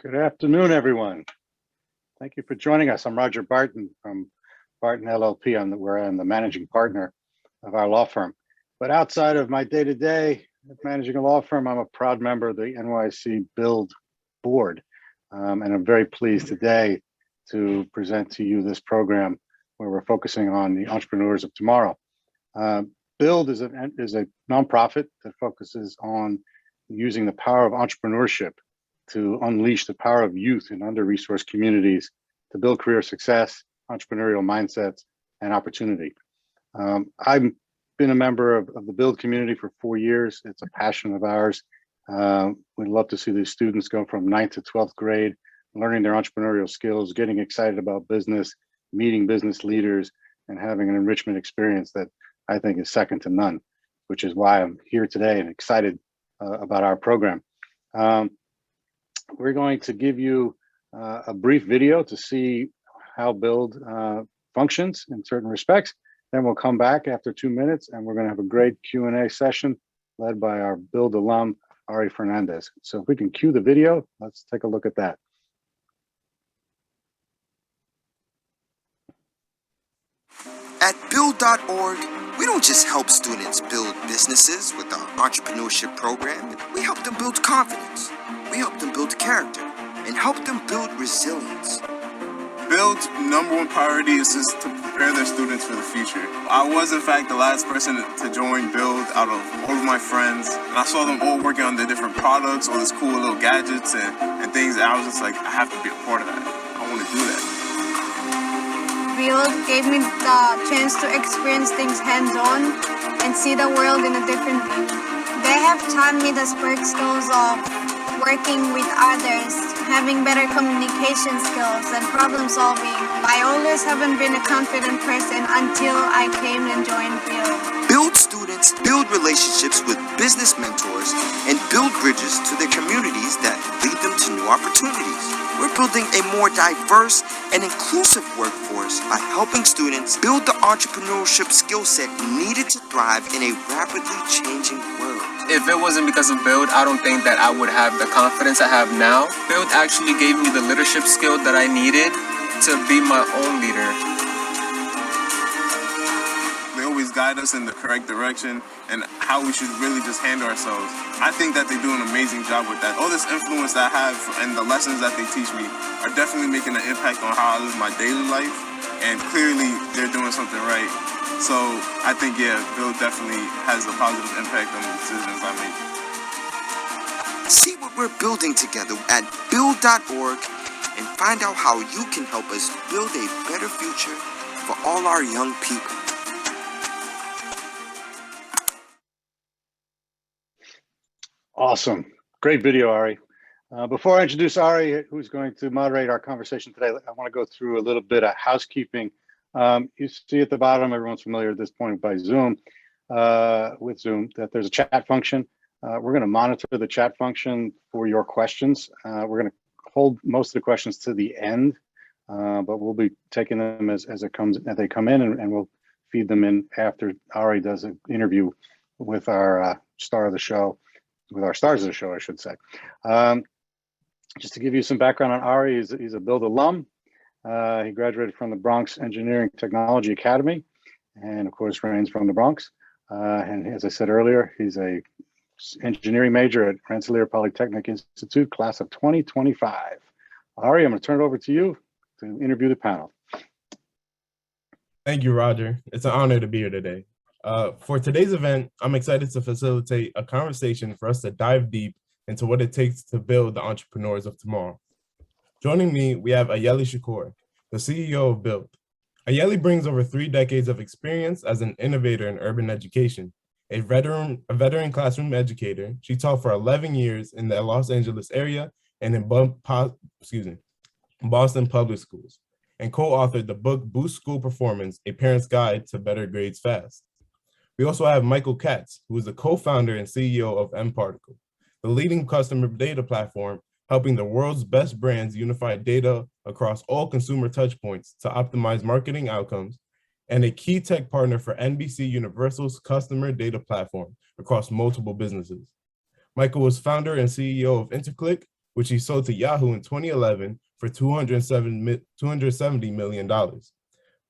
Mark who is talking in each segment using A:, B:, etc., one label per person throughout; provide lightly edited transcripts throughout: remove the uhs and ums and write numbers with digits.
A: Good afternoon, everyone. Thank you for joining us. I'm Roger Barton from Barton LLP, where I'm the managing partner of our law firm. But outside of my day-to-day managing a law firm, I'm a proud member of the NYC BUILD board. And I'm very pleased today to present to you this program where we're focusing on the entrepreneurs of tomorrow. BUILD is a nonprofit that focuses on using the power of entrepreneurship to unleash the power of youth in under-resourced communities to build career success, entrepreneurial mindsets, and opportunity. I've been a member of the BUILD community for 4 years. It's a passion of ours. We'd love to see these students go from 9th to 12th grade, learning their entrepreneurial skills, getting excited about business, meeting business leaders, and having an enrichment experience that I think is second to none, which is why I'm here today and excited about our program. We're going to give you a brief video to see how BUILD functions in certain respects. Then we'll come back after 2 minutes and we're going to have a great Q&A session led by our BUILD alum, Aury Fernandez. So if we can cue the video, let's take a look at that.
B: At build.org, we don't just help students build businesses with our entrepreneurship program. We help them build confidence. We help them build character and help them build resilience.
C: BUILD's #1 priority is just to prepare their students for the future. I was, in fact, the last person to join BUILD out of all of my friends. And I saw them all working on their different products, all these cool little gadgets and things. And I was just like, I have to be a part of that. I want to do that.
D: BUILD gave me the chance to experience things hands-on and see the world in a different view. They have taught me the spark skills of working with others, having better communication skills and problem solving. I always haven't been a confident person until I came and joined BUILD.
B: BUILD students build relationships with business mentors and build bridges to their communities that lead them to new opportunities. We're building a more diverse and inclusive workforce by helping students build the entrepreneurship skill set needed to thrive in a rapidly changing world.
E: If it wasn't because of BUILD, I don't think that I would have the confidence I have now. BUILD actually gave me the leadership skill that I needed to be my own leader.
C: They always guide us in the correct direction and how we should really just handle ourselves. I think that they do an amazing job with that. All this influence that I have and the lessons that they teach me are definitely making an impact on how I live my daily life. And clearly, they're doing something right. So I think, yeah, BUILD definitely has a positive impact on the decisions I make.
B: See what we're building together at build.org and find out how you can help us build a better future for all our young people.
A: Awesome. Great video, Aury. Before I introduce Aury, who's going to moderate our conversation today, I want to go through a little bit of housekeeping. You see at the bottom, everyone's familiar at this point by Zoom, with Zoom, that there's a chat function. We're going to monitor the chat function for your questions. We're going to hold most of the questions to the end, but we'll be taking them as they come in, and we'll feed them in after Aury does an interview with our star of the show, with our stars of the show, I should say. Just to give you some background on Aury, he's a BUILD alum. He graduated from the Bronx Engineering Technology Academy, and of course reigns from the Bronx. And as I said earlier, he's a engineering major at Rensselaer Polytechnic Institute, class of 2025. Aury, I'm going to turn it over to you to interview the panel.
F: Thank you, Roger. It's an honor to be here today. For today's event, I'm excited to facilitate a conversation for us to dive deep into what it takes to build the entrepreneurs of tomorrow. Joining me, we have Ayele Shakur, the CEO of BUILD. Ayele brings over 3 decades of experience as an innovator in urban education. A veteran classroom educator, she taught for 11 years in the Los Angeles area and in Boston public schools, and co-authored the book Boost School Performance, A Parent's Guide to Better Grades Fast. We also have Michael Katz, who is the co-founder and CEO of mParticle, the leading customer data platform helping the world's best brands unify data across all consumer touchpoints to optimize marketing outcomes, and a key tech partner for NBC Universal's customer data platform across multiple businesses. Michael was founder and CEO of Interclick, which he sold to Yahoo in 2011 for $270 million.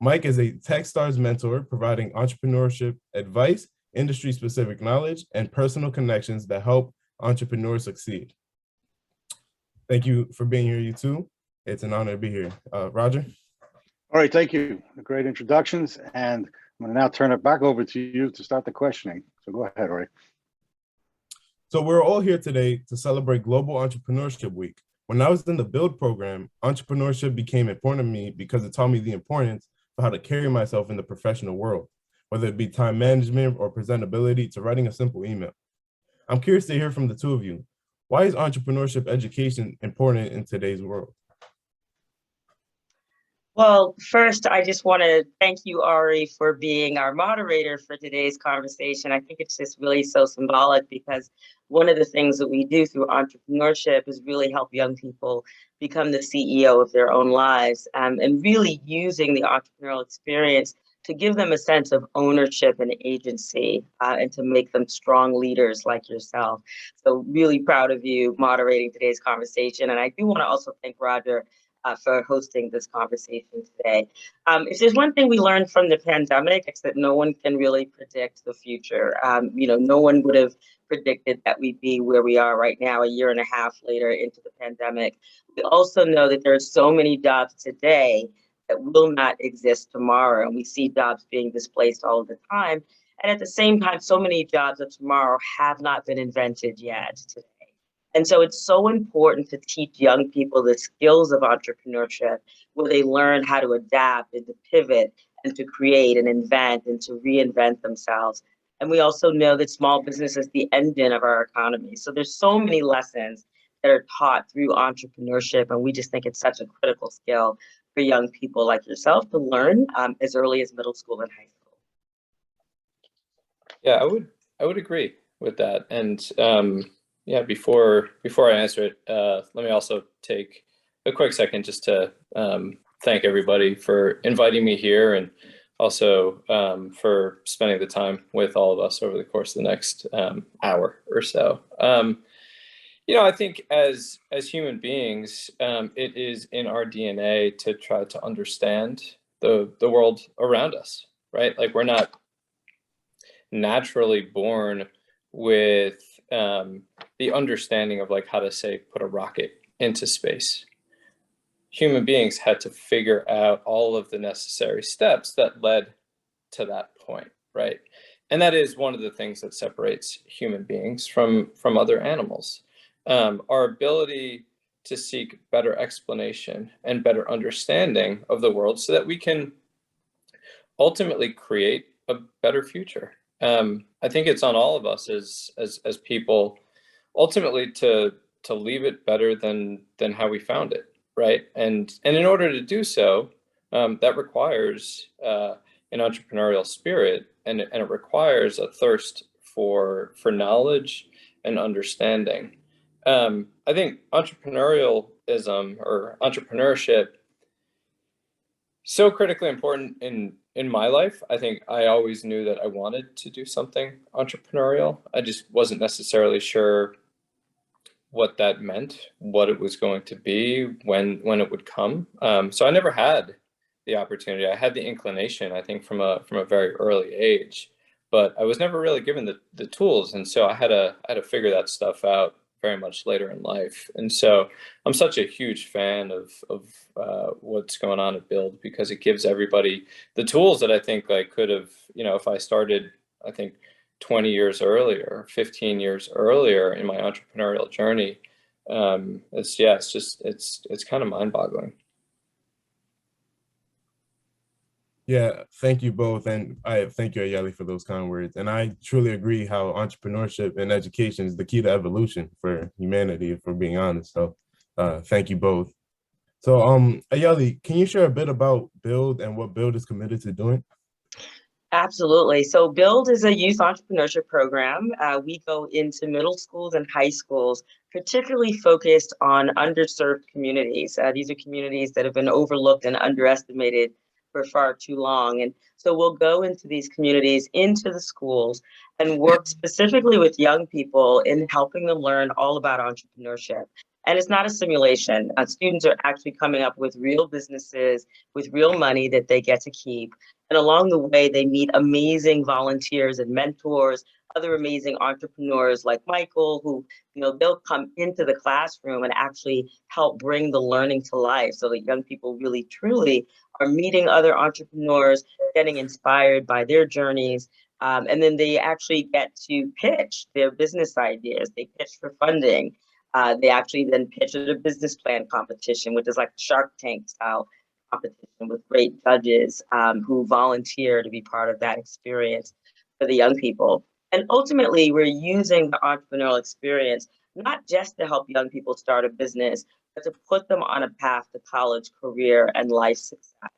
F: Mike is a Techstars mentor, providing entrepreneurship advice, industry-specific knowledge, and personal connections that help entrepreneurs succeed. Thank you for being here, you two. It's an honor to be here. Roger?
A: All right, thank you. Great introductions. And I'm going to now turn it back over to you to start the questioning. So go ahead, Aury.
F: So we're all here today to celebrate Global Entrepreneurship Week. When I was in the BUILD program, entrepreneurship became important to me because it taught me the importance of how to carry myself in the professional world, whether it be time management or presentability to writing a simple email. I'm curious to hear from the two of you. Why is entrepreneurship education important in today's world?
G: Well, first, I just want to thank you, Aury, for being our moderator for today's conversation. I think it's just really so symbolic because one of the things that we do through entrepreneurship is really help young people become the CEO of their own lives, and really using the entrepreneurial experience to give them a sense of ownership and agency, and to make them strong leaders like yourself. So really proud of you moderating today's conversation. And I do want to also thank Roger for hosting this conversation today. If there's one thing we learned from the pandemic, it's that no one can really predict the future. No one would have predicted that we'd be where we are right now, a year and a half later into the pandemic. We also know that there are so many jobs today that will not exist tomorrow, and we see jobs being displaced all of the time. And at the same time, so many jobs of tomorrow have not been invented yet today. And so it's so important to teach young people the skills of entrepreneurship, where they learn how to adapt and to pivot and to create and invent and to reinvent themselves. And we also know that small business is the engine of our economy. So there's so many lessons that are taught through entrepreneurship, and we just think it's such a critical skill for young people like yourself to learn as early as middle school and high school.
H: Yeah, I would agree with that. And yeah, before I answer it, let me also take a quick second just to thank everybody for inviting me here, and also for spending the time with all of us over the course of the next hour or so. I think as human beings, it is in our DNA to try to understand the world around us, right? Like, we're not naturally born with the understanding of, like, how to, say, put a rocket into space. Human beings had to figure out all of the necessary steps that led to that point, right? And that is one of the things that separates human beings from other animals. Our ability to seek better explanation and better understanding of the world so that we can ultimately create a better future. I think it's on all of us as people ultimately to leave it better than how we found it, right? And in order to do so, that requires an entrepreneurial spirit, and it requires a thirst for knowledge and understanding. I think entrepreneurialism or entrepreneurship so critically important in my life. I think I always knew that I wanted to do something entrepreneurial. I just wasn't necessarily sure what that meant, what it was going to be, when it would come. So I never had the opportunity. I had the inclination, I think, from a very early age, but I was never really given the tools, and so I had to figure that stuff out very much later in life. And so I'm such a huge fan of what's going on at BUILD, because it gives everybody the tools that I think I could have, if I started, I think 20 years earlier, 15 years earlier in my entrepreneurial journey. It's kind of mind-boggling.
F: Yeah, thank you both. And I thank you, Ayele, for those kind words. And I truly agree how entrepreneurship and education is the key to evolution for humanity, if we're being honest. So thank you both. So Ayele, can you share a bit about BUILD and what BUILD is committed to doing?
G: Absolutely. So BUILD is a youth entrepreneurship program. We go into middle schools and high schools, particularly focused on underserved communities. These are communities that have been overlooked and underestimated for far too long. And so we'll go into these communities, into the schools, and work specifically with young people in helping them learn all about entrepreneurship. And it's not a simulation. Students are actually coming up with real businesses with real money that they get to keep. And along the way, they meet amazing volunteers and mentors, other amazing entrepreneurs like Michael, who, they'll come into the classroom and actually help bring the learning to life so that young people really, truly are meeting other entrepreneurs, getting inspired by their journeys. And then they actually get to pitch their business ideas. They pitch for funding. They actually then pitch at a business plan competition, which is like Shark Tank style competition with great judges who volunteer to be part of that experience for the young people. And ultimately, we're using the entrepreneurial experience not just to help young people start a business, but to put them on a path to college, career, and life success.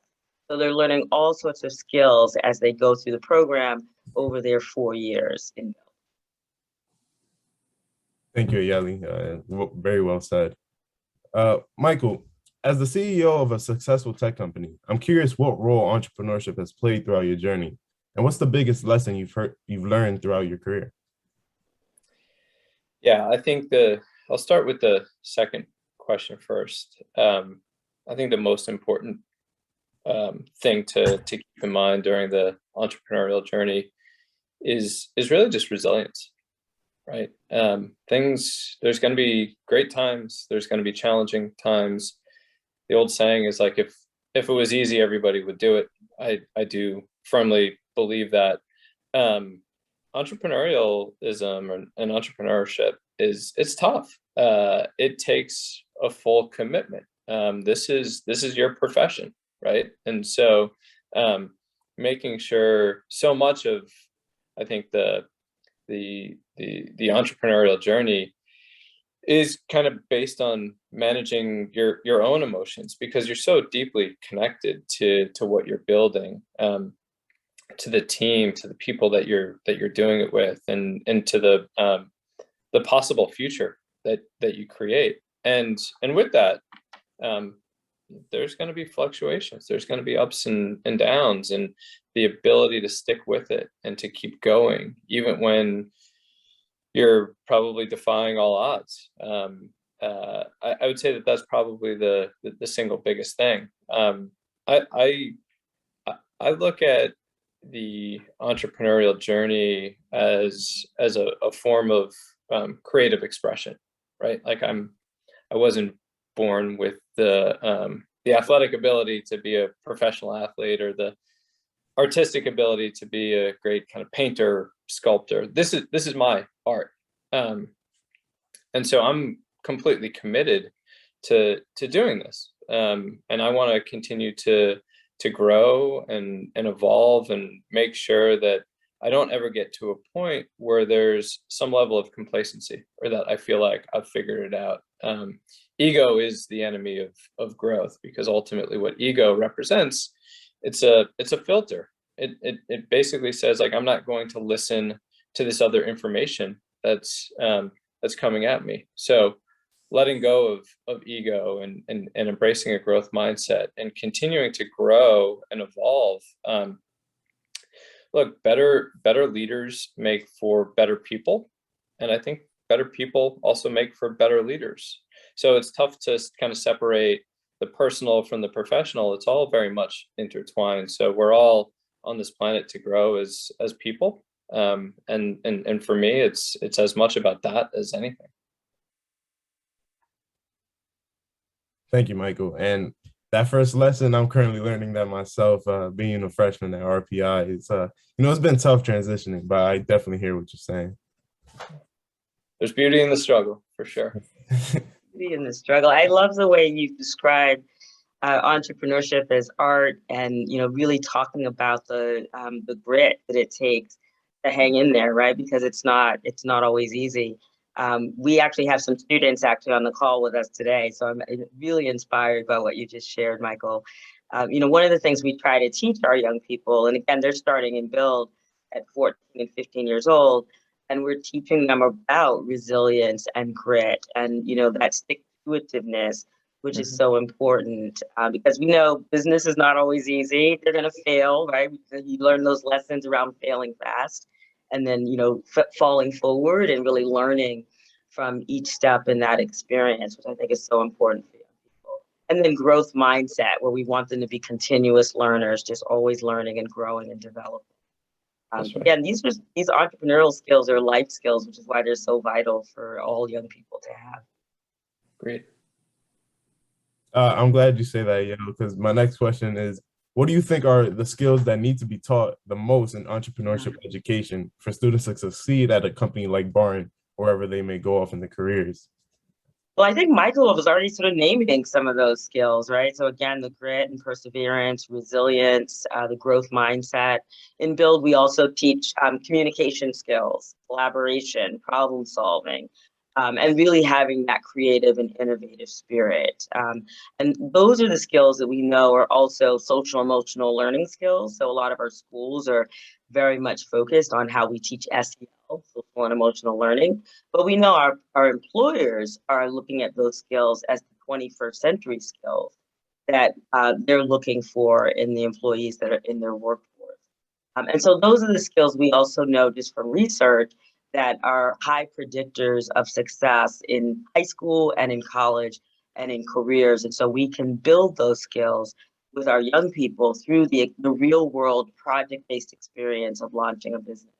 G: So they're learning all sorts of skills as they go through the program over their 4 years in BUILD.
F: Thank you, Ayele. Very well said. Michael, as the CEO of a successful tech company, I'm curious what role entrepreneurship has played throughout your journey, and what's the biggest lesson you've learned throughout your career?
H: Yeah, I think I'll start with the second question first. I think the most important thing to keep in mind during the entrepreneurial journey is really just resilience, right? There's going to be great times, there's going to be challenging times. The old saying is like, if it was easy, everybody would do it. I do firmly believe that entrepreneurialism and entrepreneurship it's tough. It takes a full commitment. This is your profession, right? And so making sure so much of, I think, the entrepreneurial journey is kind of based on managing your own emotions, because you're so deeply connected to what you're building, to the team, to the people that you're doing it with, and to the possible future that you create. And with that, there's going to be fluctuations, there's going to be ups and downs, and the ability to stick with it and to keep going even when you're probably defying all odds. I would say that that's probably the single biggest thing. I look at the entrepreneurial journey as a form of creative expression, right? Like I wasn't born with the athletic ability to be a professional athlete, or the artistic ability to be a great kind of painter, sculptor. This is my art, and so I'm completely committed to doing this, and I want to continue to grow and evolve and make sure that I don't ever get to a point where there's some level of complacency, or that I feel like I've figured it out. Ego is the enemy of growth, because ultimately what ego represents, it's a filter. It basically says, like, I'm not going to listen to this other information that's coming at me. So letting go of ego and embracing a growth mindset and continuing to grow and evolve. Look, better leaders make for better people, and I think better people also make for better leaders. So it's tough to kind of separate the personal from the professional. It's all very much intertwined. So we're all on this planet to grow as people, and for me, it's as much about that as anything.
F: Thank you, Michael. And that first lesson, I'm currently learning that myself, being a freshman at RPI. It's it's been tough transitioning, but I definitely hear what you're saying.
H: There's beauty in the struggle, for sure.
G: Beauty in the struggle. I love the way you describe entrepreneurship as art, and really talking about the grit that it takes to hang in there, right? Because it's not always easy. We actually have some students actually on the call with us today, so I'm really inspired by what you just shared, Michael. One of the things we try to teach our young people, and again, they're starting in BUILD at 14 and 15 years old, and we're teaching them about resilience and grit, and that stick-to-itiveness, which is so important, because we know business is not always easy. They're going to fail, right? You learn those lessons around failing fast, and then falling forward and really learning from each step in that experience, which I think is so important for young people. And then growth mindset, where we want them to be continuous learners, just always learning and growing and developing.
H: That's right.
G: Again, these entrepreneurial skills are life skills, which is why they're so vital for all young people to have.
H: Great.
F: I'm glad you say that, because my next question is, what do you think are the skills that need to be taught the most in entrepreneurship education for students to succeed at a company like Barton, wherever they may go off in their careers?
G: Well, I think Michael was already sort of naming some of those skills, right? So again, the grit and perseverance, resilience, the growth mindset. In BUILD, we also teach communication skills, collaboration, problem solving, and really having that creative and innovative spirit. And those are the skills that we know are also social emotional learning skills. So a lot of our schools are very much focused on how we teach SEL, social and emotional learning. But we know our employers are looking at those skills as the 21st century skills that they're looking for in the employees that are in their workforce. And so those are the skills we also know just from research that are high predictors of success in high school and in college and in careers. And so we can build those skills with our young people through the real world project-based experience of launching a business.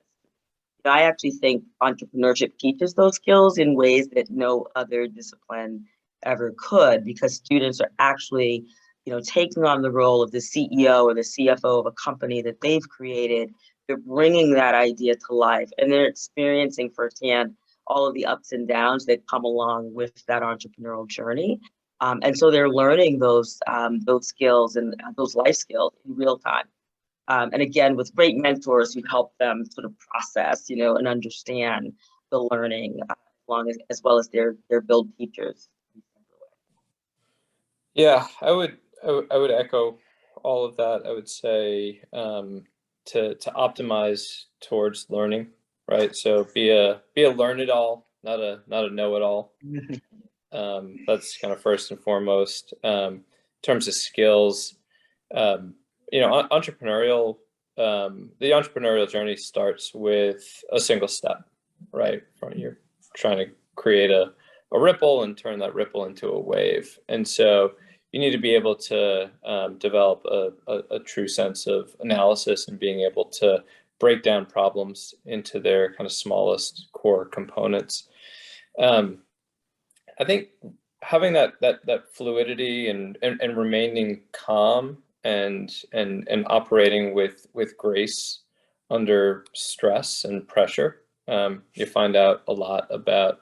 G: I actually think entrepreneurship teaches those skills in ways that no other discipline ever could, because students are actually, taking on the role of the CEO or the CFO of a company that they've created. They're bringing that idea to life, and they're experiencing firsthand all of the ups and downs that come along with that entrepreneurial journey. And so they're learning those skills and those life skills in real time. And again, with great mentors who help them sort of process, and understand the learning, as well as their BUILD teachers.
H: Yeah, I would echo all of that. I would say to optimize towards learning, right? So be a learn-it-all, not a know-it-all. That's kind of first and foremost. In terms of skills, entrepreneurial, the entrepreneurial journey starts with a single step, right? You're trying to create a ripple and turn that ripple into a wave. And so you need to be able to develop a true sense of analysis and being able to break down problems into their kind of smallest core components. I think having that fluidity and remaining calm and operating with grace under stress and pressure, you find out a lot about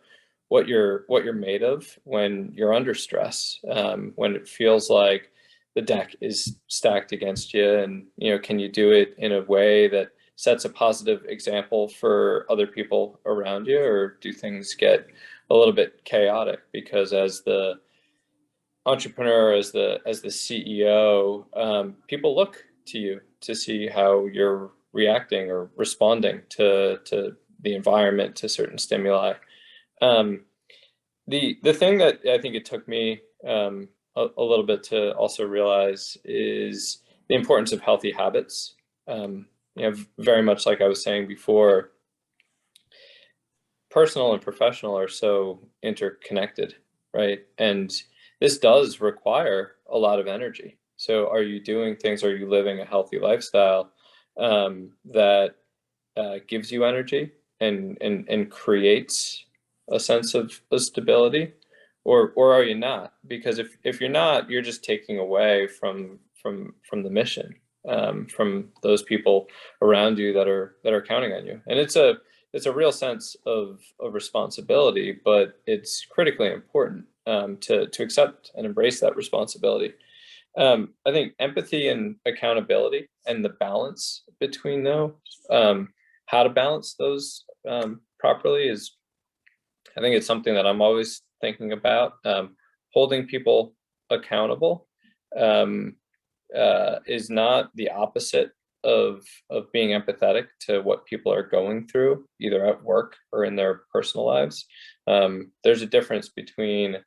H: what you're made of when you're under stress, when it feels like the deck is stacked against you, and can you do it in a way that sets a positive example for other people around you, or do things get a little bit chaotic? Because as the entrepreneur, as the CEO, people look to you to see how you're reacting or responding to the environment, to certain stimuli. The thing that I think it took me a little bit to also realize is the importance of healthy habits. Very much like I was saying before, personal and professional are so interconnected, right? And this does require a lot of energy. So are you doing things, are you living a healthy lifestyle that gives you energy and creates a sense of stability, or are you not? Because if you're not, you're just taking away from the mission, from those people around you that are counting on you. And it's a real sense of responsibility, but it's critically important to accept and embrace that responsibility. I think empathy and accountability and the balance between those, how to balance those properly is, I think it's something that I'm always thinking about. Holding people accountable is not the opposite of being empathetic to what people are going through, either at work or in their personal lives. There's a difference between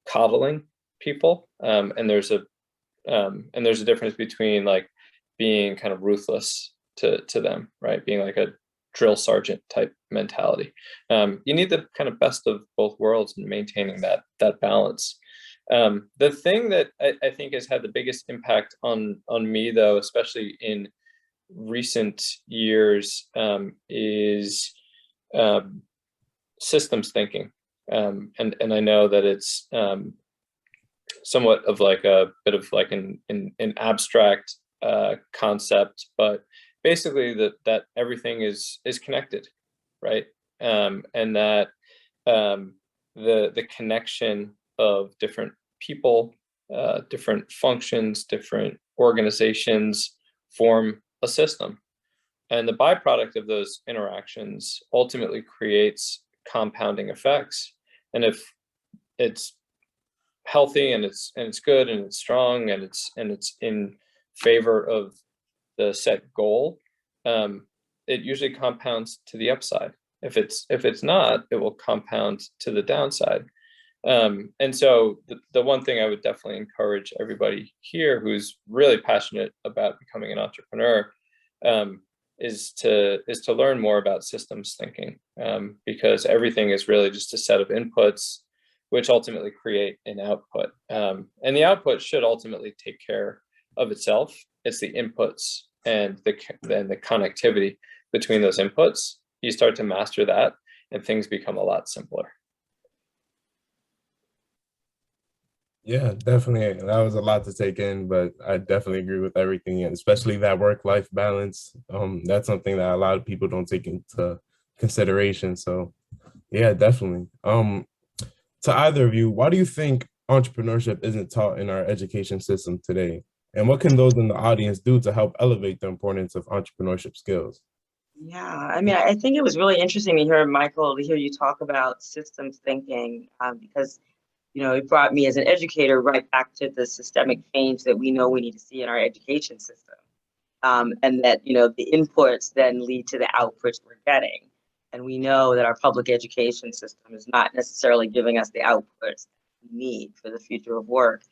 H: coddling people, and there's a difference between like being kind of ruthless to them, right? Being like a drill sergeant type mentality. You need the kind of best of both worlds in maintaining that balance. The thing that I think has had the biggest impact on me, though, especially in recent years, is systems thinking. And I know that it's somewhat of like a bit of like an abstract concept, but basically that everything is connected, right? And that the connection of different people, different functions, different organizations form a system. And the byproduct of those interactions ultimately creates compounding effects. And if it's healthy and it's good and it's strong and it's in favor of the set goal, it usually compounds to the upside. If it's not, it will compound to the downside. And so the one thing I would definitely encourage everybody here who's really passionate about becoming an entrepreneur is to learn more about systems thinking, because everything is really just a set of inputs which ultimately create an output. And the output should ultimately take care of itself. It's the inputs and the connectivity between those inputs. You start to master that and things become a lot simpler.
F: Yeah, definitely. That was a lot to take in, but I definitely agree with everything, and especially that work-life balance. That's something that a lot of people don't take into consideration. So yeah, definitely. To either of you, why do you think entrepreneurship isn't taught in our education system today? And what can those in the audience do to help elevate the importance of entrepreneurship skills?
G: Yeah, I mean, I think it was really interesting to hear, Michael, to hear you talk about systems thinking, because, you know, it brought me as an educator right back to the systemic change that we know we need to see in our education system. And that, you know, the inputs then lead to the outputs we're getting. And we know that our public education system is not necessarily giving us the outputs we need for the future of work.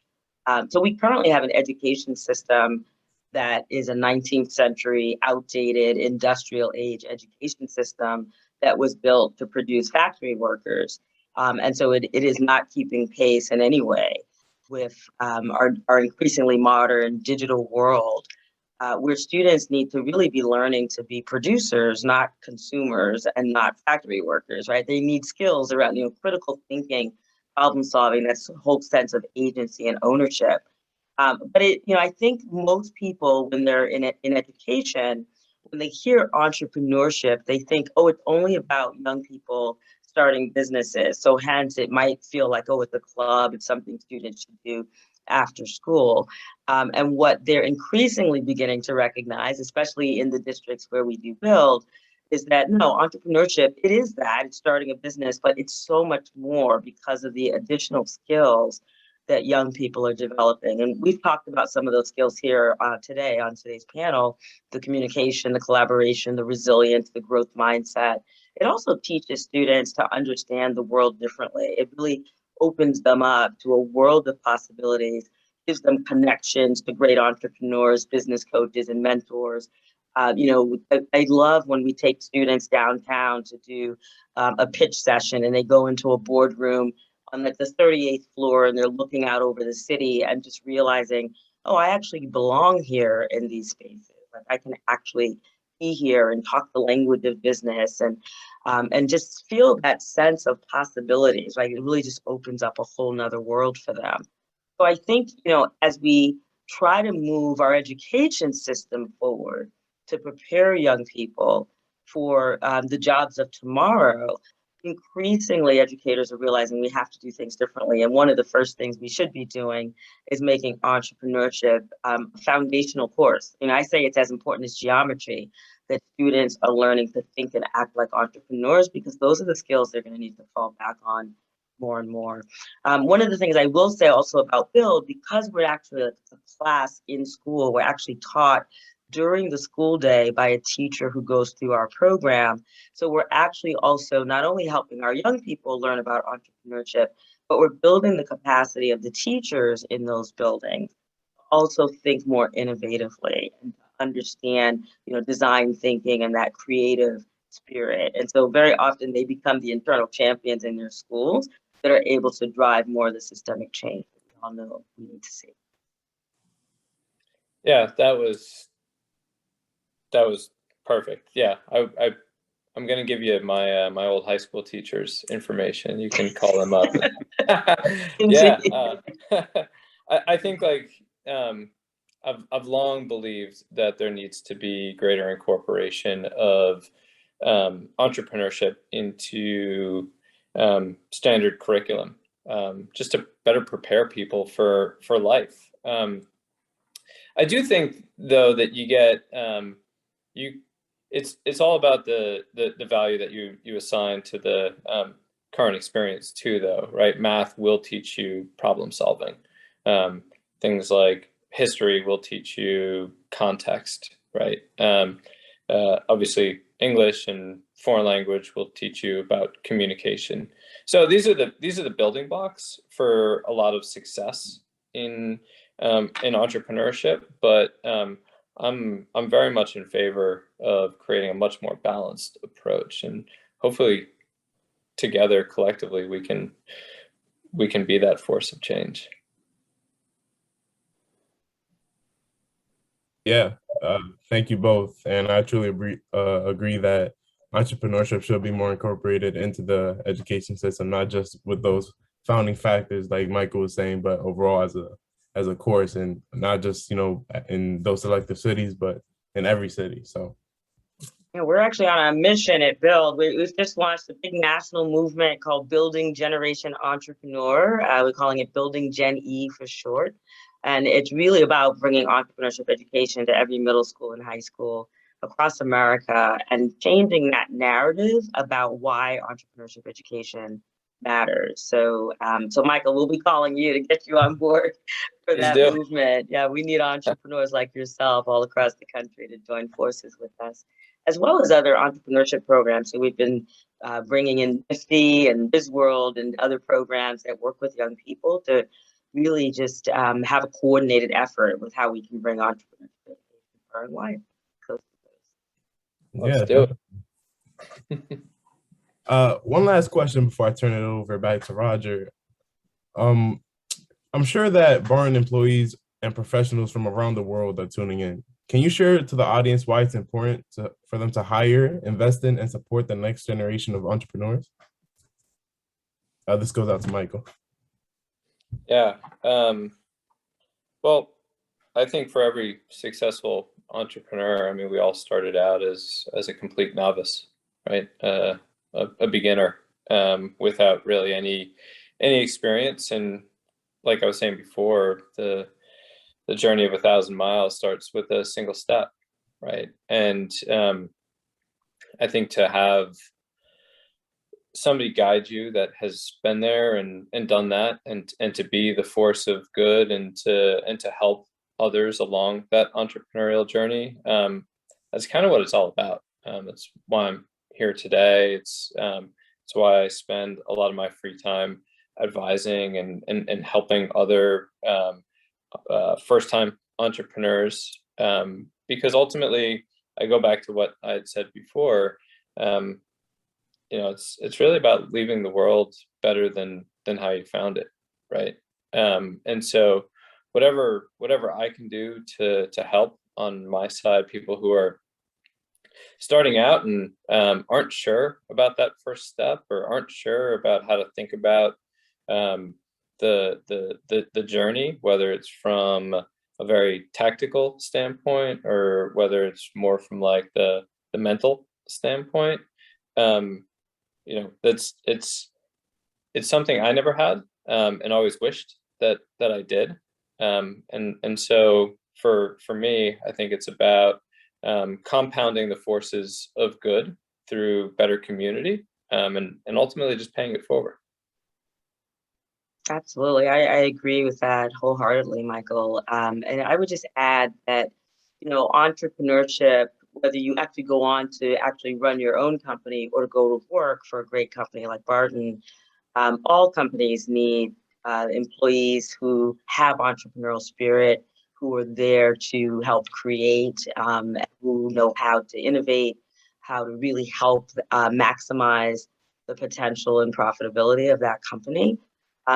G: So we currently have an education system that is a 19th century outdated industrial age education system that was built to produce factory workers. And so it is not keeping pace in any way with our increasingly modern digital world, where students need to really be learning to be producers, not consumers, and not factory workers, right? They need skills around, you know, critical thinking, problem solving, that's a whole sense of agency and ownership. But I think most people, when they're in education, when they hear entrepreneurship, they think, oh, it's only about young people starting businesses. So hence it might feel like, oh, it's a club, it's something students should do after school. And what they're increasingly beginning to recognize, especially in the districts where we do build, is that no, entrepreneurship, it is that, it's starting a business, but it's so much more because of the additional skills that young people are developing. And we've talked about some of those skills here today on today's panel: the communication, the collaboration, the resilience, the growth mindset. It also teaches students to understand the world differently. It really opens them up to a world of possibilities, gives them connections to great entrepreneurs, business coaches, and mentors. I love when we take students downtown to do a pitch session, and they go into a boardroom on like the 38th floor, and they're looking out over the city and just realizing, oh, I actually belong here in these spaces. Like I can actually be here and talk the language of business, and just feel that sense of possibilities. Like it really just opens up a whole nother world for them. So I think, as we try to move our education system forward to prepare young people for the jobs of tomorrow, increasingly educators are realizing we have to do things differently. And one of the first things we should be doing is making entrepreneurship a foundational course. I say it's as important as geometry, that students are learning to think and act like entrepreneurs, because those are the skills they're going to need to fall back on more and more. One of the things I will say also about BUILD, because we're actually a class in school, we're actually taught during the school day by a teacher who goes through our program. So we're actually also not only helping our young people learn about entrepreneurship, but we're building the capacity of the teachers in those buildings also think more innovatively and understand, design thinking and that creative spirit. And so very often they become the internal champions in their schools that are able to drive more of the systemic change that we all know we need to see.
H: Yeah, that was perfect. Yeah, I'm gonna give you my my old high school teacher's information. You can call them up. Yeah, I think like I've long believed that there needs to be greater incorporation of entrepreneurship into standard curriculum, just to better prepare people for life. I do think though that you get it's all about the value that you assign to the current experience too, though, right? Math will teach you problem solving. Things like history will teach you context, right? Obviously, English and foreign language will teach you about communication. So these are the building blocks for a lot of success in entrepreneurship. But I'm very much in favor of creating a much more balanced approach, and hopefully together collectively we can be that force of change.
F: Yeah, thank you both. And I truly agree that entrepreneurship should be more incorporated into the education system, not just with those founding factors like Michael was saying, but overall as a course, and not just, you know, in those selective cities, but in every city. So
G: yeah, we're actually on a mission at BUILD. We've just launched a big national movement called Building Generation Entrepreneur. We're calling it Building Gen E for short. And it's really about bringing entrepreneurship education to every middle school and high school across America and changing that narrative about why entrepreneurship education matters. So, so Michael, we'll be calling you to get you on board for that movement. Yeah, we need entrepreneurs like yourself all across the country to join forces with us, as well as other entrepreneurship programs. So we've been bringing in NBCU and BizWorld and other programs that work with young people to really just have a coordinated effort with how we can bring entrepreneurship far and wide.
H: Let's do it.
F: One last question before I turn it over back to Roger. I'm sure that Barton employees and professionals from around the world are tuning in. Can you share to the audience why it's important for them to hire, invest in, and support the next generation of entrepreneurs? This goes out to Michael.
H: Yeah. Well, I think for every successful entrepreneur, I mean, we all started out as a complete novice, right? A beginner without really any experience. And like I was saying before, the journey of 1,000 miles starts with a single step, right? And I think to have somebody guide you that has been there and done that, and to be the force of good and to help others along that entrepreneurial journey, that's kind of what it's all about. That's why I'm here today. It's why I spend a lot of my free time advising and helping other first-time entrepreneurs, because ultimately I go back to what I had said before. You know, it's really about leaving the world better than how you found it, right? And so whatever I can do to help on my side, people who are starting out and aren't sure about that first step, or aren't sure about how to think about the journey, whether it's from a very tactical standpoint or whether it's more from like the mental standpoint. You know, it's something I never had and always wished that I did. And so for me, I think it's about compounding the forces of good through better community, and ultimately just paying it forward.
G: Absolutely. I agree with that wholeheartedly, Michael. And I would just add that, you know, entrepreneurship, whether you actually go on to actually run your own company or go to work for a great company like Barton, all companies need employees who have entrepreneurial spirit, who are there to help create, who know how to innovate, how to really help maximize the potential and profitability of that company.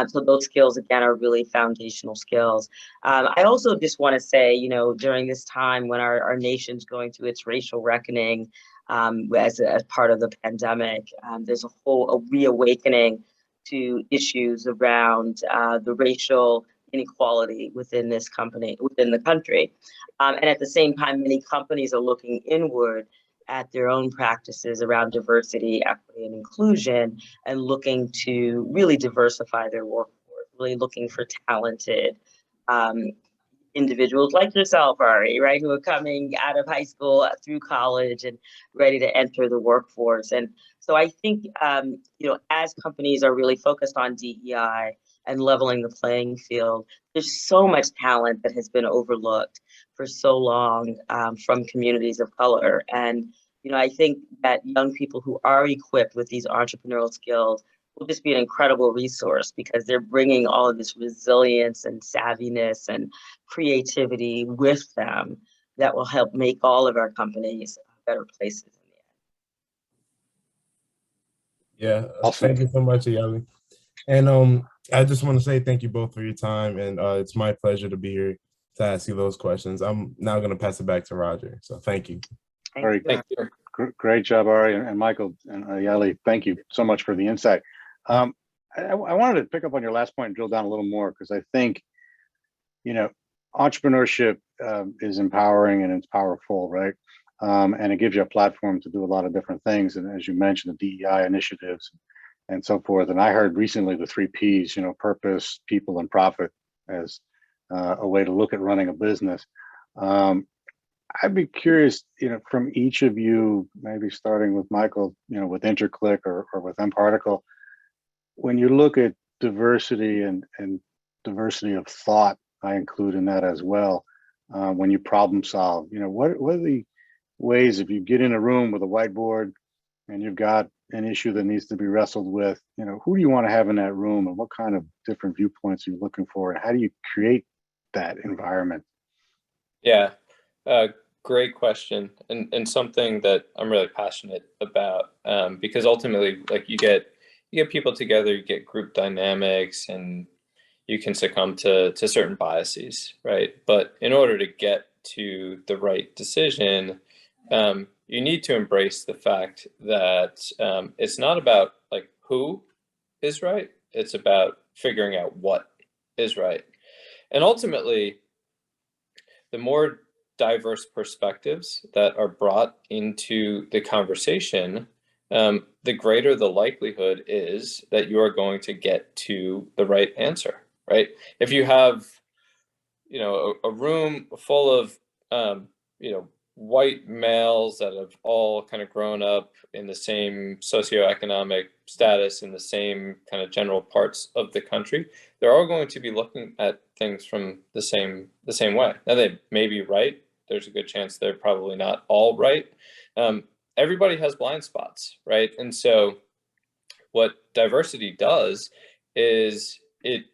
G: So those skills, again, are really foundational skills. I also just want to say, you know, during this time when our nation's going through its racial reckoning as part of the pandemic, there's a reawakening to issues around the racial inequality within the country. And at the same time, many companies are looking inward at their own practices around diversity, equity, and inclusion, and looking to really diversify their workforce, really looking for talented individuals like yourself, Aury, right, who are coming out of high school through college and ready to enter the workforce. And so I think, you know, as companies are really focused on DEI and leveling the playing field, there's so much talent that has been overlooked for so long from communities of color. And, you know, I think that young people who are equipped with these entrepreneurial skills will just be an incredible resource because they're bringing all of this resilience and savviness and creativity with them that will help make all of our companies better places in the end.
F: Yeah,
A: Awesome.
F: thank you so much, Ayele. And I just want to say thank you both for your time, and it's my pleasure to be here to ask you those questions. I'm now going to pass it back to Roger. So thank you.
A: Very
H: Thank you.
A: great job, Aury and Michael and Ayele. Thank you so much for the insight. I wanted to pick up on your last point and drill down a little more because I think, you know, entrepreneurship is empowering and it's powerful, right? And it gives you a platform to do a lot of different things. And as you mentioned, the DEI initiatives and so forth. And I heard recently the 3 Ps, you know, purpose, people, and profit as a way to look at running a business. I'd be curious, you know, from each of you, maybe starting with Michael, you know, with InterClick or with mParticle, when you look at diversity and diversity of thought, I include in that as well. When you problem solve, you know, what are the ways, if you get in a room with a whiteboard and you've got an issue that needs to be wrestled with, you know, who do you want to have in that room and what kind of different viewpoints are you looking for and how do you create that environment?
H: Yeah, great question, and something that I'm really passionate about because ultimately, like you get people together, you get group dynamics, and you can succumb to certain biases, right? But in order to get to the right decision, you need to embrace the fact that it's not about like who is right, it's about figuring out what is right. And ultimately, the more diverse perspectives that are brought into the conversation, the greater the likelihood is that you are going to get to the right answer, right? If you have, you know, a room full of, you know, white males that have all kind of grown up in the same socioeconomic status in the same kind of general parts of the country, they're all going to be looking at things from the same way. Now they may be right. There's a good chance they're probably not all right. Everybody has blind spots, right? And so what diversity does is it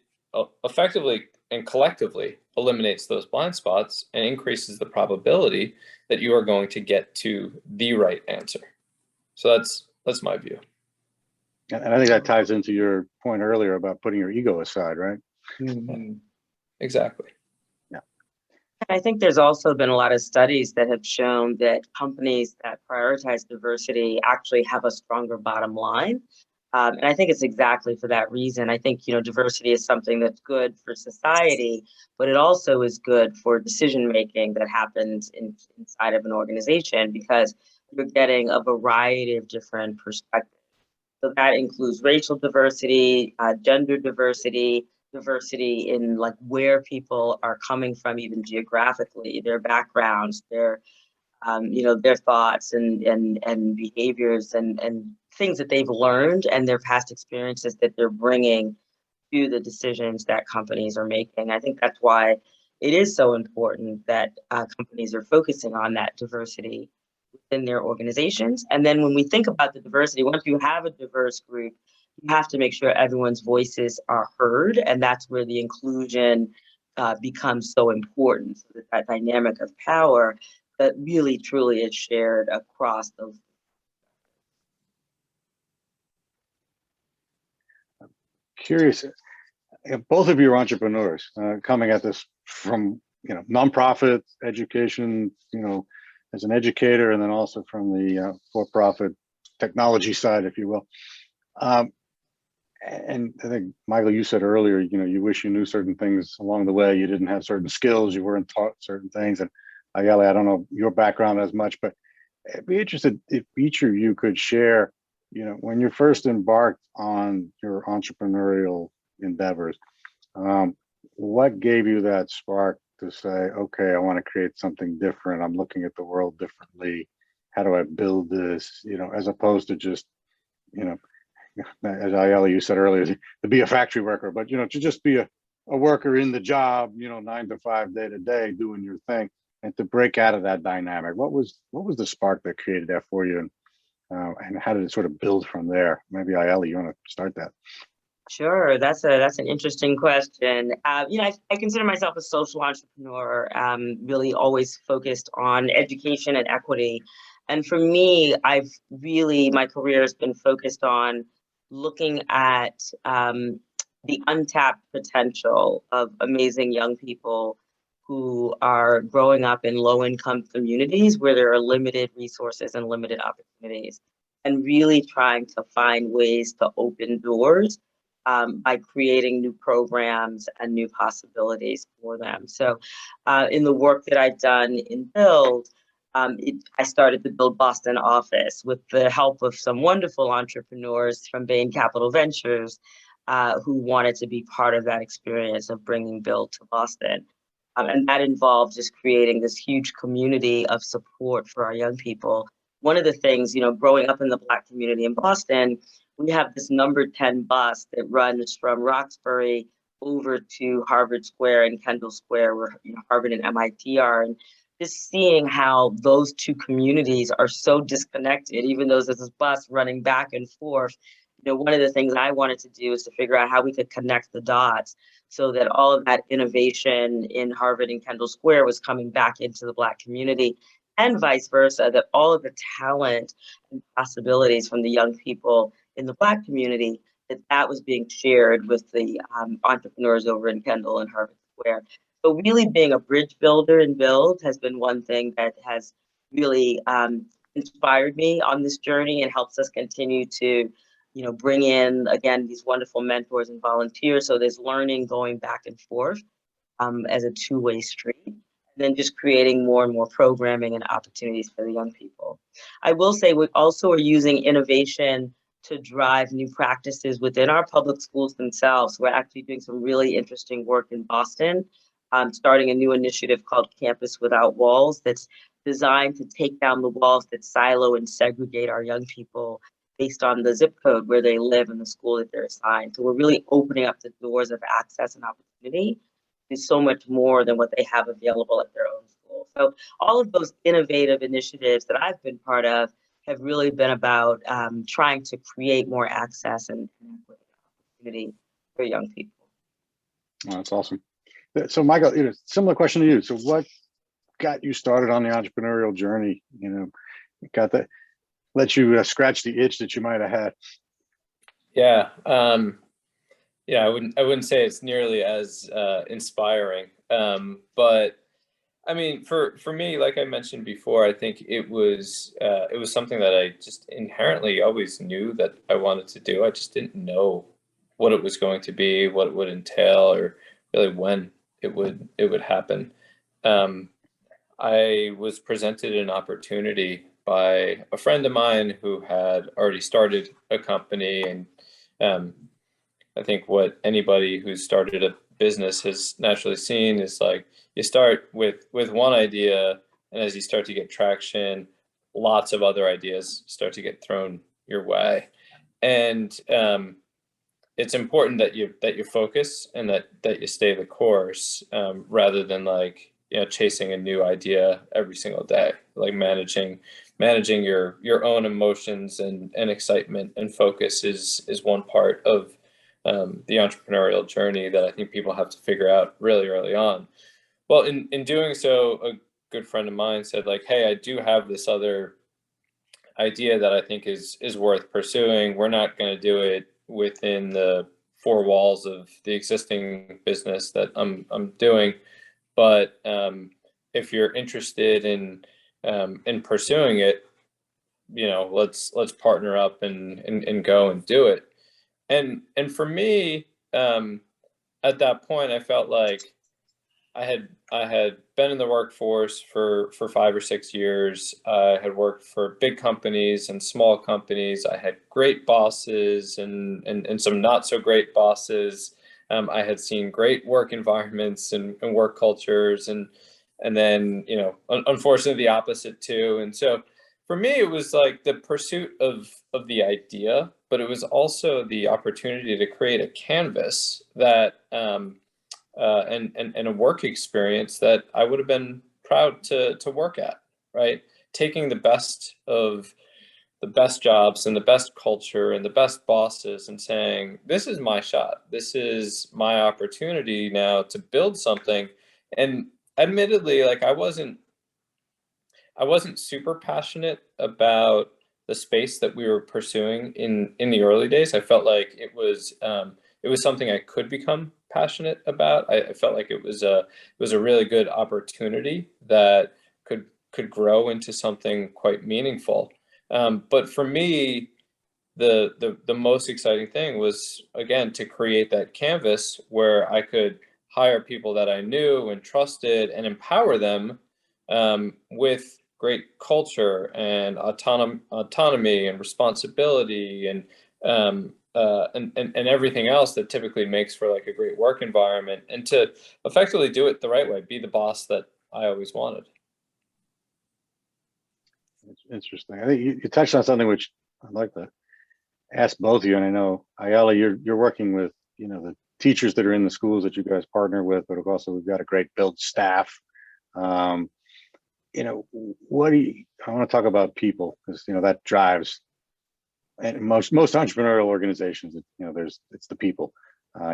H: effectively and collectively eliminates those blind spots and increases the probability that you are going to get to the right answer. So that's my view.
A: And I think that ties into your point earlier about putting your ego aside, right?
H: Mm-hmm. Exactly.
A: Yeah.
G: I think there's also been a lot of studies that have shown that companies that prioritize diversity actually have a stronger bottom line. And I think it's exactly for that reason. I think, you know, diversity is something that's good for society, but it also is good for decision making that happens inside of an organization because you're getting a variety of different perspectives. So that includes racial diversity, gender diversity, diversity in like where people are coming from, even geographically, their backgrounds, their you know, their thoughts and behaviors and things that they've learned and their past experiences that they're bringing to the decisions that companies are making. I think that's why it is so important that companies are focusing on that diversity within their organizations. And then when we think about the diversity, once you have a diverse group, you have to make sure everyone's voices are heard. And that's where the inclusion becomes so important. So that dynamic of power that really truly is shared across the
A: curious. Both of you are entrepreneurs, coming at this from nonprofit education, as an educator, and then also from the for-profit technology side, if you will. And I think, Michael, you said earlier, you wish you knew certain things along the way. You didn't have certain skills. You weren't taught certain things. And Ayele, I don't know your background as much, but I'd be interested if each of you could share, when you first embarked on your entrepreneurial endeavors, what gave you that spark to say, okay, I want to create something different. I'm looking at the world differently. How do I build this, as opposed to just, as Ayele, you said earlier, to be a factory worker, but, to just be a worker in the job, 9 to 5, day to day, doing your thing, and to break out of that dynamic. What was the spark that created that for you? And how did it sort of build from there? Maybe Ayele, you want to start that?
G: Sure, that's an interesting question. I consider myself a social entrepreneur, really always focused on education and equity. And for me, my career has been focused on looking at the untapped potential of amazing young people who are growing up in low-income communities where there are limited resources and limited opportunities, and really trying to find ways to open doors by creating new programs and new possibilities for them. So in the work that I've done in BUILD, I started the BUILD Boston office with the help of some wonderful entrepreneurs from Bain Capital Ventures who wanted to be part of that experience of bringing BUILD to Boston. And that involved just creating this huge community of support for our young people. One of the things, growing up in the Black community in Boston, we have this number 10 bus that runs from Roxbury over to Harvard Square and Kendall Square, where Harvard and MIT are. And just seeing how those two communities are so disconnected, even though there's this bus running back and forth. One of the things I wanted to do is to figure out how we could connect the dots so that all of that innovation in Harvard and Kendall Square was coming back into the Black community, and vice versa, that all of the talent and possibilities from the young people in the Black community, that was being shared with the entrepreneurs over in Kendall and Harvard Square. So really being a bridge builder in BUILD has been one thing that has really inspired me on this journey and helps us continue to bring in, again, these wonderful mentors and volunteers. So there's learning going back and forth as a two-way street, and then just creating more and more programming and opportunities for the young people. I will say we also are using innovation to drive new practices within our public schools themselves. We're actually doing some really interesting work in Boston, starting a new initiative called Campus Without Walls that's designed to take down the walls that silo and segregate our young people based on the zip code where they live and the school that they're assigned. So we're really opening up the doors of access and opportunity to so much more than what they have available at their own school. So all of those innovative initiatives that I've been part of have really been about trying to create more access and opportunity for young people.
A: Oh, that's awesome. So Michael, similar question to you. So what got you started on the entrepreneurial journey? Got that, let you scratch the itch that you might have had?
H: Yeah, I wouldn't say it's nearly as inspiring, but I mean, for me, like I mentioned before, I think it was something that I just inherently always knew that I wanted to do. I just didn't know what it was going to be, what it would entail, or really when it would happen. I was presented an opportunity by a friend of mine who had already started a company, and I think what anybody who's started a business has naturally seen is like you start with one idea, and as you start to get traction, lots of other ideas start to get thrown your way, and it's important that you focus and that you stay the course, rather than chasing a new idea every single day. Like managing your own emotions and excitement and focus is one part of the entrepreneurial journey that I think people have to figure out really early on. Well, in doing so, a good friend of mine said, like, hey, I do have this other idea that I think is worth pursuing. We're not going to do it within the four walls of the existing business that I'm doing. But if you're interested in pursuing it, let's partner up and go and do it. And for me, at that point, I felt like I had been in the workforce for 5 or 6 years. I had worked for big companies and small companies. I had great bosses and some not so great bosses. I had seen great work environments and work cultures, and then unfortunately the opposite too. And so for me, it was like the pursuit of the idea, but it was also the opportunity to create a canvas that and a work experience that I would have been proud to work at, right? Taking the best of the best jobs and the best culture and the best bosses and saying, this is my shot. This is my opportunity now to build something. And admittedly, like I wasn't super passionate about the space that we were pursuing in the early days. I felt like it was something I could become passionate about. I felt like it was a really good opportunity that could grow into something quite meaningful. But for me, the most exciting thing was, again, to create that canvas where I could hire people that I knew and trusted and empower them with great culture and autonomy and responsibility and everything else that typically makes for like a great work environment, and to effectively do it the right way, be the boss that I always wanted.
A: It's interesting. I think you touched on something which I'd like to ask both of you. And I know, Ayele, you're working with the teachers that are in the schools that you guys partner with, but also we've got a great BUILD staff. What do you? I want to talk about people, because that drives. And most entrepreneurial organizations, it's the people.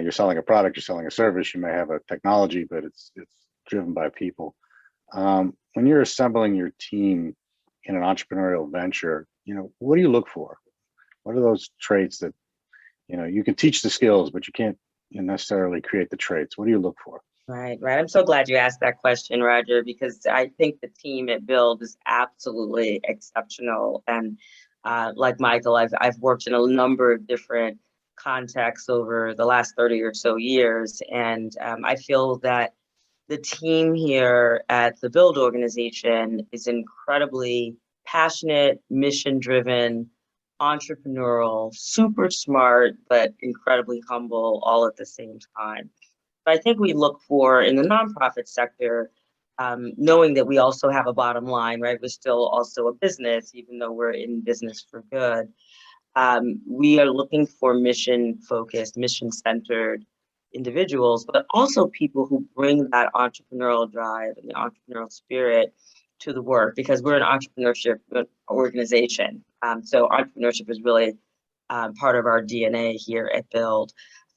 A: You're selling a product, you're selling a service, you may have a technology, but it's driven by people. When you're assembling your team in an entrepreneurial venture, what do you look for? What are those traits that, you can teach the skills, but you can't necessarily create the traits? What do you look for?
G: Right. I'm so glad you asked that question, Roger, because I think the team at BUILD is absolutely exceptional. And like Michael, I've worked in a number of different contexts over the last 30 or so years. And I feel that the team here at the BUILD organization is incredibly passionate, mission-driven, entrepreneurial, super smart, but incredibly humble all at the same time. But I think we look for, in the nonprofit sector, knowing that we also have a bottom line, right? We're still also a business, even though we're in business for good. We are looking for mission-focused, mission-centered individuals, but also people who bring that entrepreneurial drive and the entrepreneurial spirit to the work, because we're an entrepreneurship organization. So entrepreneurship is really part of our DNA here at BUILD.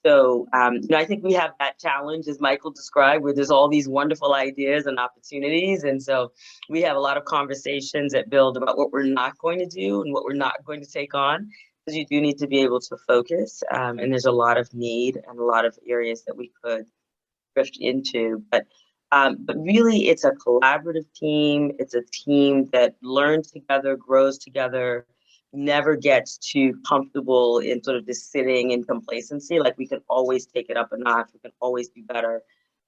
G: So I think we have that challenge, as Michael described, where there's all these wonderful ideas and opportunities. And so we have a lot of conversations at BUILD about what we're not going to do and what we're not going to take on, because you do need to be able to focus. And there's a lot of need and a lot of areas that we could drift into. But really, it's a collaborative team. It's a team that learns together, grows together, never gets too comfortable in sort of just sitting in complacency. Like, we can always take it up a notch. We can always do better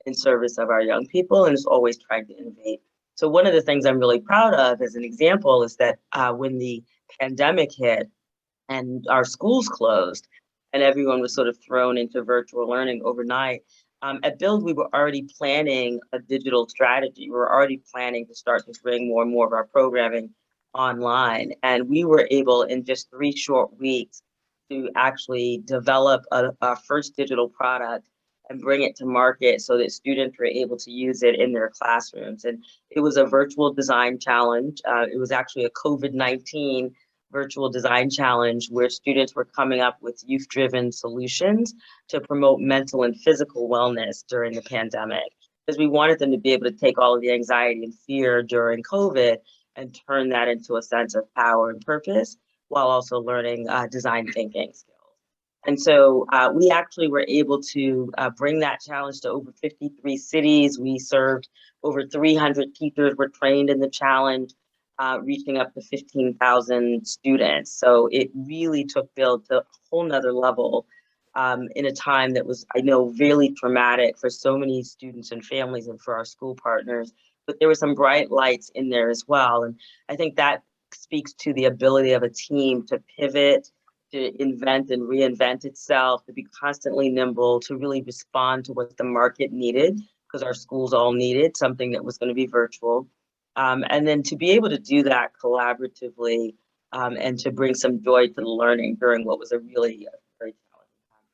G: in service of our young people, and just always trying to innovate. So one of the things I'm really proud of, as an example, is that when the pandemic hit and our schools closed and everyone was sort of thrown into virtual learning overnight, at BUILD, we were already planning a digital strategy. We were already planning to start to bring more and more of our programming online. And we were able, in just 3 short weeks, to actually develop our first digital product and bring it to market so that students were able to use it in their classrooms. And it was a virtual design challenge. It was actually a COVID-19 virtual design challenge where students were coming up with youth-driven solutions to promote mental and physical wellness during the pandemic, because we wanted them to be able to take all of the anxiety and fear during COVID and turn that into a sense of power and purpose, while also learning design thinking skills. And so we actually were able to bring that challenge to over 53 cities. We served over 300 teachers were trained in the challenge, reaching up to 15,000 students. So it really took BUILD to a whole nother level in a time that was, I know, really traumatic for so many students and families and for our school partners. But there were some bright lights in there as well. And I think that speaks to the ability of a team to pivot, to invent and reinvent itself, to be constantly nimble, to really respond to what the market needed, because our schools all needed something that was going to be virtual. And then to be able to do that collaboratively and to bring some joy to the learning during what was a really very challenging time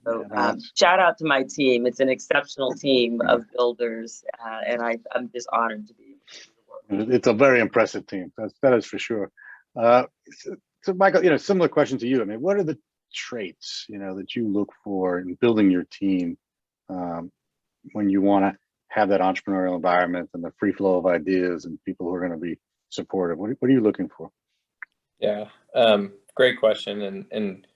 G: for everyone. So shout out to my team. It's an exceptional team of builders, and I'm just honored to be able to do the work.
A: It's a very impressive team. That is for sure. So Michael, similar question to you. I mean, what are the traits, that you look for in building your team when you want to have that entrepreneurial environment and the free flow of ideas and people who are going to be supportive? What are you looking for?
H: Yeah, great question. And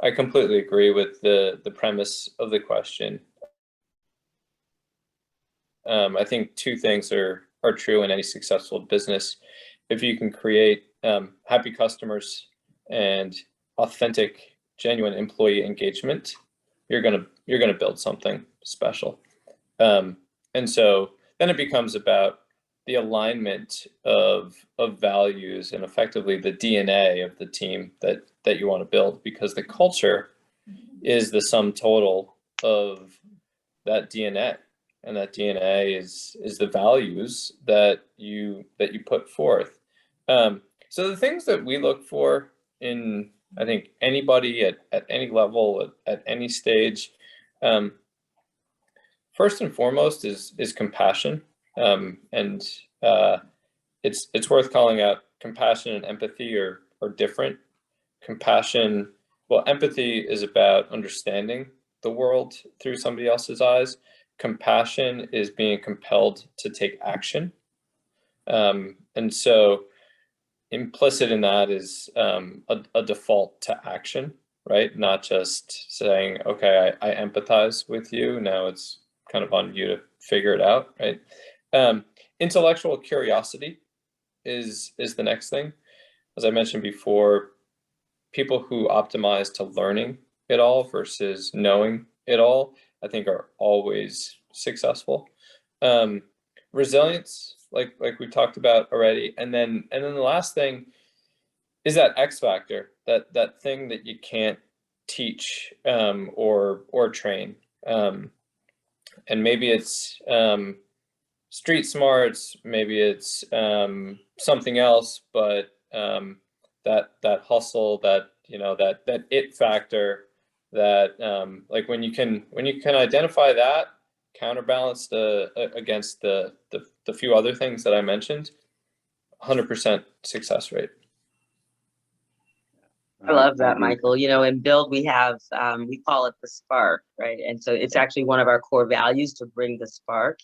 H: I completely agree with the premise of the question. I think two things are true in any successful business. If you can create happy customers and authentic, genuine employee engagement, you're gonna build something special. And so then it becomes about the alignment of values and effectively the DNA of the team that you want to build, because the culture is the sum total of that DNA, and that DNA is the values that you put forth. So the things that we look for in, I think, anybody at any level, at any stage, first and foremost is compassion. And it's worth calling out compassion and empathy are different. Compassion, well, empathy is about understanding the world through somebody else's eyes. Compassion is being compelled to take action. And so implicit in that is a default to action, right? Not just saying, okay, I empathize with you. Now it's kind of on you to figure it out, right? Intellectual curiosity is the next thing. As I mentioned before, people who optimize to learning it all versus knowing it all, I think, are always successful. Resilience, like we talked about already, and then the last thing is that X factor, that thing that you can't teach or train. And maybe it's street smarts, maybe it's something else, but that hustle, that that it factor, that like when you can identify that counterbalanced against the few other things that I mentioned, 100% success rate.
G: I love that, Michael. In BUILD, we have, we call it the spark, right? And so it's actually one of our core values to bring the spark.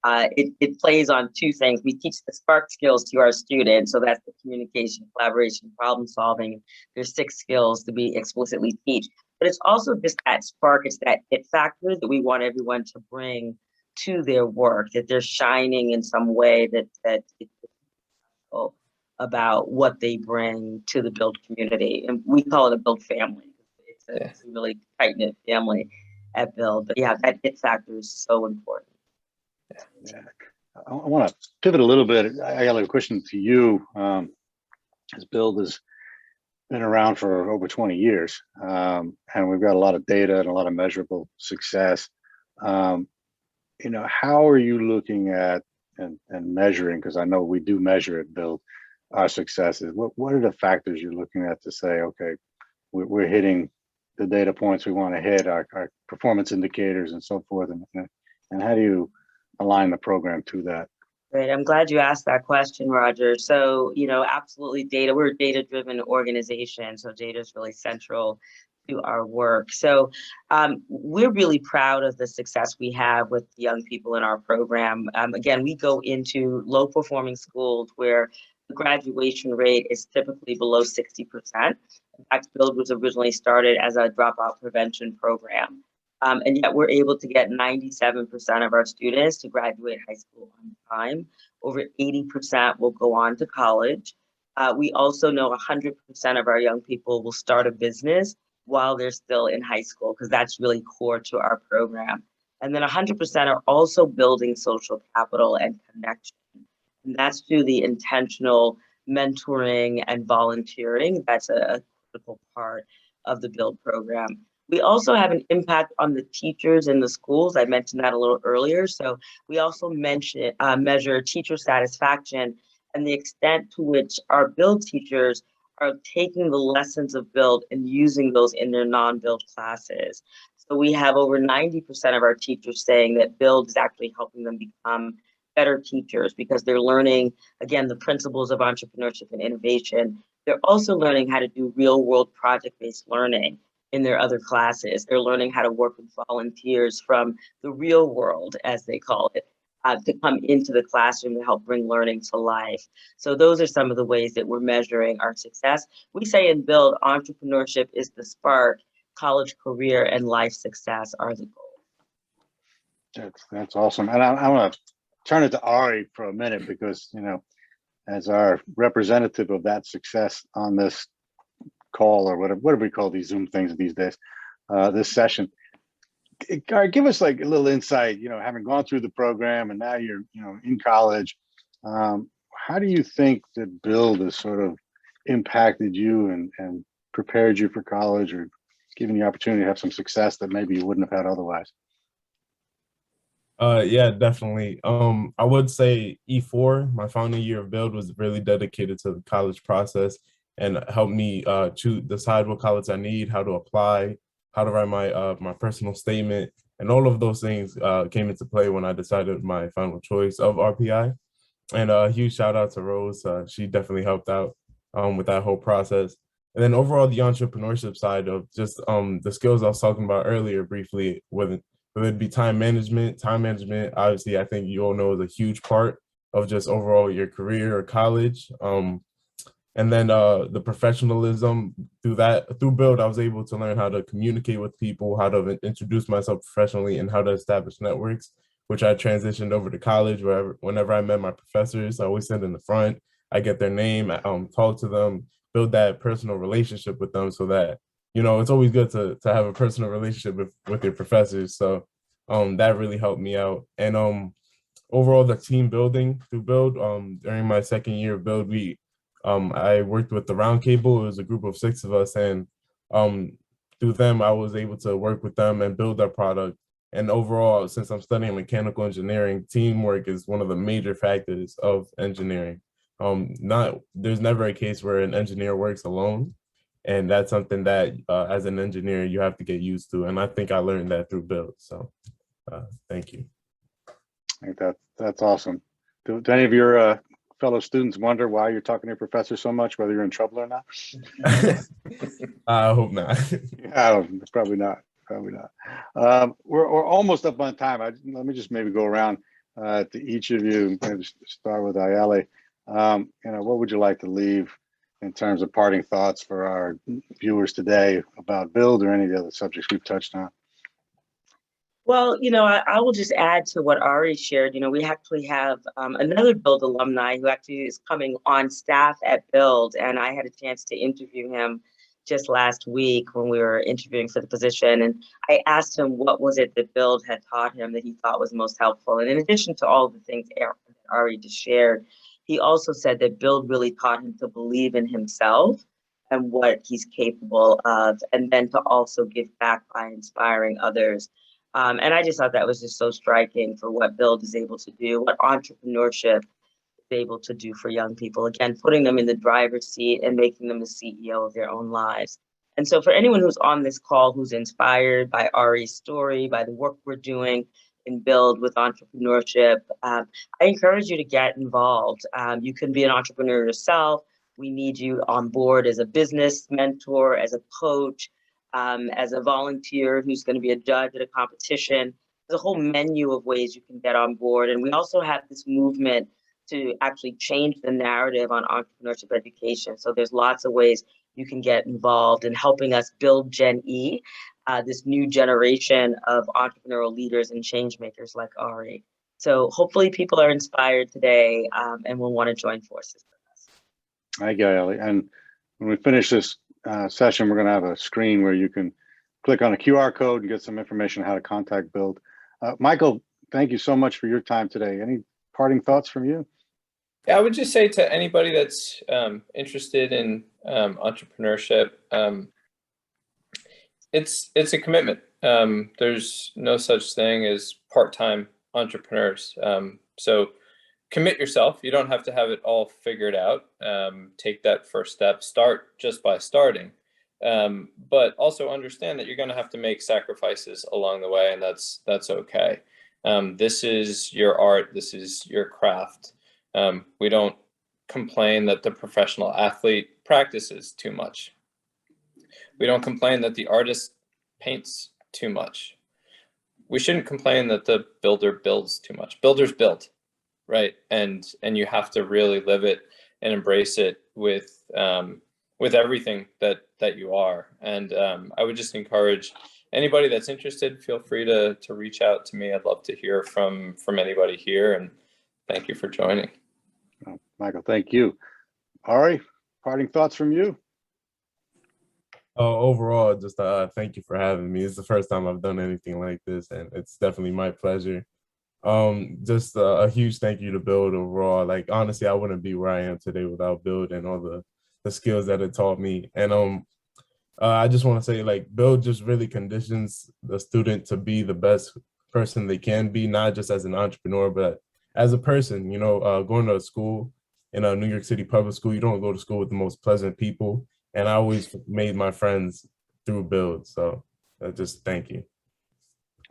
G: It plays on two things. We teach the spark skills to our students. So that's the communication, collaboration, problem solving. There's 6 skills to be explicitly teach. But it's also just that spark. It's that it factor that we want everyone to bring to their work, that they're shining in some way, that it's about what they bring to the BUILD community. And we call it a BUILD family. It's a really tight-knit family at BUILD. But yeah, that it factor is so important.
A: Yeah. I want to pivot a little bit. I got a question to you. As BUILD has been around for over 20 years, and we've got a lot of data and a lot of measurable success. How are you looking at and measuring? Because I know we do measure at BUILD our successes. What are the factors you're looking at to say, okay, we're hitting the data points we want to hit, our performance indicators and so forth, and how do you align the program to that?
G: Great. I'm glad you asked that question, Roger. So, absolutely data. We're a data-driven organization, so data is really central to our work. So we're really proud of the success we have with young people in our program. Again, we go into low-performing schools where the graduation rate is typically below 60%. In fact, BUILD was originally started as a dropout prevention program. And yet we're able to get 97% of our students to graduate high school on time. Over 80% will go on to college. We also know 100% of our young people will start a business while they're still in high school, because that's really core to our program. And then 100% are also building social capital and connection. And that's through the intentional mentoring and volunteering. That's a critical part of the BUILD program. We also have an impact on the teachers in the schools. I mentioned that a little earlier. So we also measure teacher satisfaction and the extent to which our BUILD teachers are taking the lessons of BUILD and using those in their non-BUILD classes. So we have over 90% of our teachers saying that BUILD is actually helping them become better teachers because they're learning, again, the principles of entrepreneurship and innovation. They're also learning how to do real-world project-based learning in their other classes. They're learning how to work with volunteers from the real world, as they call it, to come into the classroom to help bring learning to life. So those are some of the ways that we're measuring our success. We say in BUILD, entrepreneurship is the spark, college career and life success are the goals.
A: That's awesome. And I want to turn it to Aury for a minute because, you know, as our representative of that success on this call or whatever, what do we call these Zoom things these days, this session, give us like a little insight, you know, having gone through the program and now you're, you know, in college. How do you think that BUILD has sort of impacted you and prepared you for college or given you the opportunity to have some success that maybe you wouldn't have had otherwise?
F: Yeah, definitely. I would say E4, my final year of BUILD, was really dedicated to the college process and helped me decide what college I need, how to apply, how to write my personal statement, and all of those things came into play when I decided my final choice of RPI. And a huge shout out to Rose. She definitely helped out with that whole process. And then overall, the entrepreneurship side of just the skills I was talking about earlier briefly, whether it be time management, obviously, I think you all know is a huge part of just overall your career or college. And then the professionalism through BUILD, I was able to learn how to communicate with people, how to introduce myself professionally, and how to establish networks, which I transitioned over to college. Whenever I met my professors, I always sit in the front. I get their name, talk to them, build that personal relationship with them, so that, you know, it's always good to have a personal relationship with your professors. So that really helped me out. And overall, the team building through BUILD, during my second year of BUILD, I worked with the Roundtable. It was a group of 6 of us, and through them, I was able to work with them and build our product. And overall, since I'm studying mechanical engineering, teamwork is one of the major factors of engineering. There's never a case where an engineer works alone, and that's something that as an engineer you have to get used to. And I think I learned that through BUILD. So thank you.
A: I think that's awesome. Do any of your fellow students wonder why you're talking to your professor so much, whether you're in trouble or not?
F: I hope not.
A: Yeah, probably not. We're almost up on time. Let me just maybe go around to each of you. Maybe start with Ayele. You know, what would you like to leave in terms of parting thoughts for our viewers today about BUILD or any of the other subjects we've touched on?
G: Well, you know, I will just add to what Aury shared. You know, we actually have another BUILD alumni who actually is coming on staff at BUILD, and I had a chance to interview him just last week when we were interviewing for the position. And I asked him what was it that BUILD had taught him that he thought was most helpful. And in addition to all the things Aury just shared, he also said that BUILD really taught him to believe in himself and what he's capable of, and then to also give back by inspiring others. And I just thought that was just so striking for what BUILD is able to do, what entrepreneurship is able to do for young people. Again, putting them in the driver's seat and making them the CEO of their own lives. And so for anyone who's on this call, who's inspired by Aury's story, by the work we're doing in BUILD with entrepreneurship, I encourage you to get involved. You can be an entrepreneur yourself. We need you on board as a business mentor, as a coach, as a volunteer who's going to be a judge at a competition. There's a whole menu of ways you can get on board. And we also have this movement to actually change the narrative on entrepreneurship education. So there's lots of ways you can get involved in helping us build Gen E, this new generation of entrepreneurial leaders and change makers like Aury. So hopefully people are inspired today and will want to join forces with us.
A: Thank you, Ayele. And when we finish this session, we're going to have a screen where you can click on a QR code and get some information on how to contact BUILD. Michael, thank you so much for your time today. Any parting thoughts from you?
H: Yeah, I would just say to anybody that's interested in entrepreneurship, it's a commitment. There's no such thing as part-time entrepreneurs. So commit yourself. You don't have to have it all figured out. Take that first step. Start just by starting. But also understand that you're going to have to make sacrifices along the way, and that's okay. This is your art. This is your craft. We don't complain that the professional athlete practices too much. We don't complain that the artist paints too much. We shouldn't complain that the builder builds too much. Builders build, right? And you have to really live it and embrace it with everything that you are. And I would just encourage anybody that's interested, feel free to reach out to me. I'd love to hear from anybody here. And thank you for joining.
A: Oh, Michael, thank you. Aury, parting thoughts from you?
F: Overall, just thank you for having me. It's the first time I've done anything like this, and it's definitely my pleasure. Just a huge thank you to BUILD overall. Like, honestly, I wouldn't be where I am today without BUILD and all the skills that it taught me. And I just want to say, like, BUILD just really conditions the student to be the best person they can be, not just as an entrepreneur, but as a person. You know, going to school in a New York City public school, you don't go to school with the most pleasant people. And I always made my friends through BUILD. So just thank you.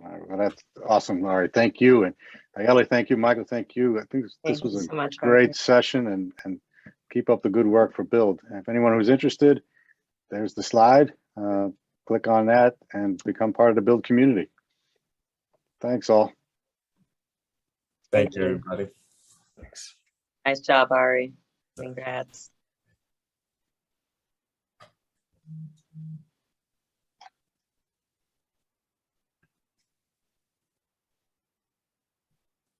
A: All right, well, that's awesome. All right, thank you. And Ayele, thank you. Michael, thank you. I think this was a great session, and keep up the good work for BUILD. And if anyone who's interested, there's the slide. Click on that and become part of the BUILD community. Thanks all.
F: Thank you, everybody.
H: Thanks.
G: Nice job, Aury. Congrats.